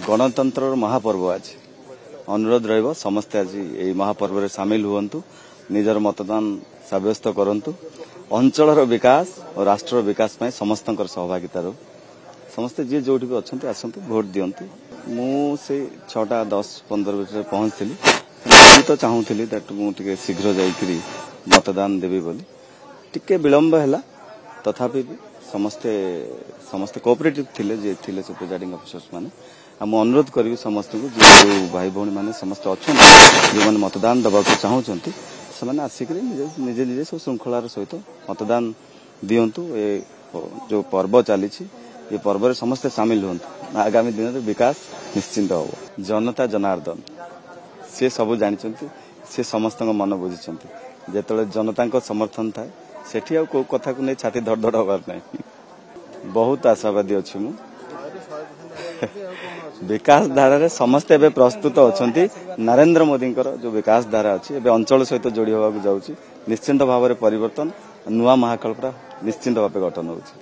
गणतंत्र महापर्व आज अनुरोध रहिबो समस्ते आज एई महापर्व रे शामिल हुअन्तु निजर मतदान साब्यस्त करंतु अंचलर विकास और राष्ट्र विकास में समस्तंकर सहभागिता रो समस्ते जे जोठी भी अछंती आसंतु वोट दियंतु मु से 6टा 10-15 मिनिट पहुंचली मु तो चाहूथिली दैट मु टिके शीघ्र जाईकरी मतदान देबी बोली टिके विलंब हैला तथापि समस्ते समस्ते कोऑपरेटिव थिले जे थिले से प्रिजाइडिंग ऑफिसर्स माने हम अनुरोध करी समस्त को जो भाई भौणी माने समस्त अच्छे जो माने मतदान दबा को चाहूचंती से आसिक निजे निजे सब श्रृंखलार सहित मतदान दियंतु ए जो पर्व चली ये पर्व रे समस्ते सामिल हुंतु आगामी दिन में विकास निश्चिंत हो जनता जनार्दन से सब जानिचंती से समस्त मन बुझिचंती जेतले जनता को समर्थन थाए सेठी आ को कथा को नै छाती धड़धड़ होबार नै बहुत आशावादी अछि मु विकास धारा रे समस्त एबे प्रस्तुत अछंती नरेंद्र मोदी जो विकास धारा अछि एबे अंचल सहित जोड़ी होबाक जाउची निश्चिंत भाव में परिवर्तन नुआ महाकल्पना निश्चिंत भाव गठन होउची।